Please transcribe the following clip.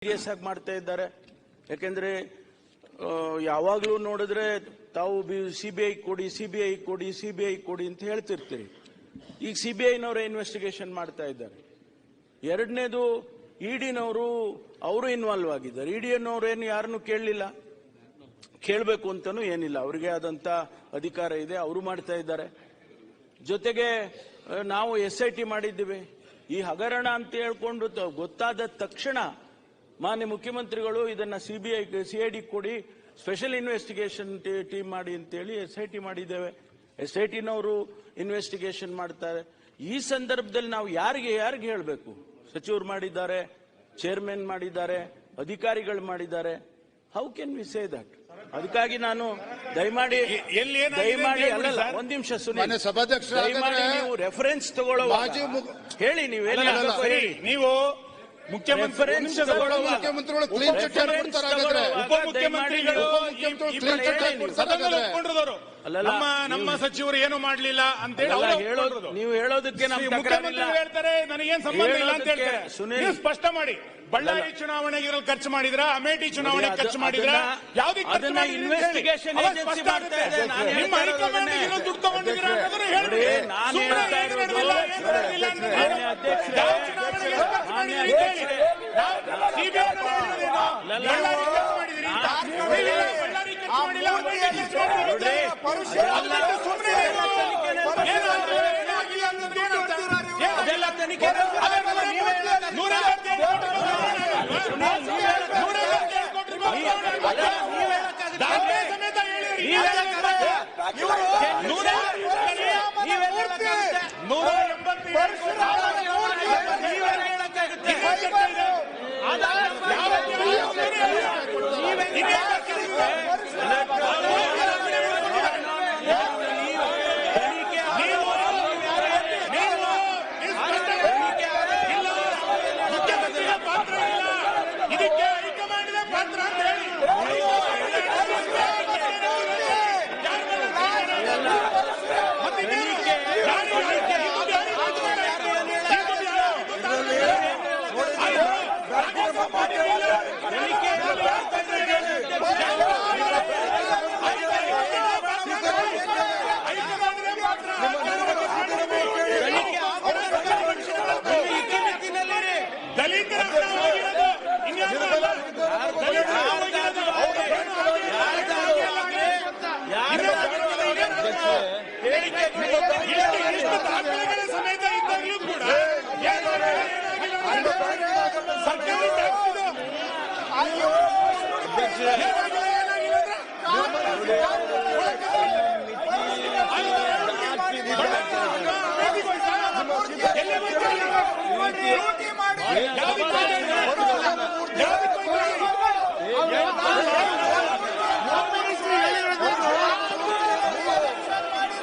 Serious ಆಗಿ ಮಾಡ್ತಾ ಇದ್ದಾರೆ. ಯಾಕೆಂದ್ರೆ ಯಾವಾಗಲೂ ನೋಡಿದ್ರೆ ತಾವು ಸಿಬಿಐ ಕೊಡಿ ಸಿಬಿಐ ಕೊಡಿ ಸಿಬಿಐ ಕೊಡಿ ಅಂತ ಹೇಳ್ತಿರ್ತೀರಿ. ಈಗ ಸಿಬಿಐನವರೇ ಇನ್ವೆಸ್ಟಿಗೇಷನ್ ಮಾಡ್ತಾ ಇದ್ದಾರೆ. ಎರಡನೇದು ಇಡಿನವರು ಅವರು ಇನ್ವಾಲ್ವ್ ಆಗಿದ್ದಾರೆ. ಇಡಿಯನ್ನವರು ಏನು ಯಾರನ್ನು ಕೇಳಲಿಲ್ಲ, ಕೇಳಬೇಕು ಅಂತನೂ ಏನಿಲ್ಲ, ಅವರಿಗೆ ಆದಂತ ಅಧಿಕಾರ ಇದೆ, ಅವರು ಮಾಡ್ತಾ ಇದ್ದಾರೆ. ಜೊತೆಗೆ ನಾವು SIT ಮಾಡಿದ್ದೀವಿ. ಈ ಹಗರಣ ಅಂತ ಹೇಳ್ಕೊಂಡು ಗೊತ್ತಾದ ತಕ್ಷಣ ಮಾನ್ಯ ಮುಖ್ಯಮಂತ್ರಿಗಳು ಇದನ್ನ CID ಕೊಡಿ, ಸ್ಪೆಷಲ್ ಇನ್ವೆಸ್ಟಿಗೇಷನ್ ಟೀಮ್ ಮಾಡಿ ಅಂತೇಳಿ SIT ಮಾಡಿದ್ದೇವೆ. SITನವರು ಇನ್ವೆಸ್ಟಿಗೇಷನ್ ಮಾಡ್ತಾರೆ. ಈ ಸಂದರ್ಭದಲ್ಲಿ ನಾವು ಯಾರಿಗೆ ಹೇಳಬೇಕು? ಸಚಿವರು ಮಾಡಿದ್ದಾರೆ, ಚೇರ್ಮನ್ ಮಾಡಿದ್ದಾರೆ, ಅಧಿಕಾರಿಗಳು ಮಾಡಿದ್ದಾರೆ. How can we say that? ಅದಕ್ಕಾಗಿ ನಾನು ದಯಮಾಡಿ ಅಲ್ಲಲ್ಲ, ಒಂದ್ ನಿಮಿಷ ಸುನೀಲ್, ದಯಮಾಡಿ ನೀವು ರೆಫರೆನ್ಸ್ ತಗೊಳ್ಳುವಾಗ ಹೇಳಿ. ನೀವು ಮುಖ್ಯಮಂತ್ರಿಗಳು ಕ್ಲೀನ್ ಚಿಟ್ ಉಪಮುಖ್ಯಮಂತ್ರಿಗಳು ನಮ್ಮ ಸಚಿವರು ಏನು ಮಾಡಲಿಲ್ಲ ಅಂತ ಹೇಳಿ ನೀವು ಹೇಳೋದಕ್ಕೆ ಮುಖ್ಯಮಂತ್ರಿಗಳು ಹೇಳ್ತಾರೆ ನನಗೇನು ಸಂಬಂಧ ಇಲ್ಲ ಅಂತ ಹೇಳ್ತಾರೆ. ನೀವು ಸ್ಪಷ್ಟ ಮಾಡಿ, ಬಳ್ಳಾರಿ ಚುನಾವಣೆಗೆ ಖರ್ಚು ಮಾಡಿದ್ರ, ಅಮೇಠಿ ಚುನಾವಣೆಗೆ ಖರ್ಚು ಮಾಡಿದ್ರ, ಯಾವುದಕ್ಕೆ ಇನ್ವೆಸ್ಟಿಗೇಷನ್ ಏಜೆನ್ಸಿ ಮಾಡ್ತಾ ಇದೆ. ನಿಮ್ಮ ಹೈಕಮಾಂಡ್ ಏನೋ ದುಡ್ಡು ತಗೊಂಡಿದ್ದೀರಾ ಅನ್ನೋದನ್ನ ಹೇಳಿ. ಸಮೇತ ಇದ್ದಾಗಲೂ ಕೂಡ ಸರ್ಕಾರಿ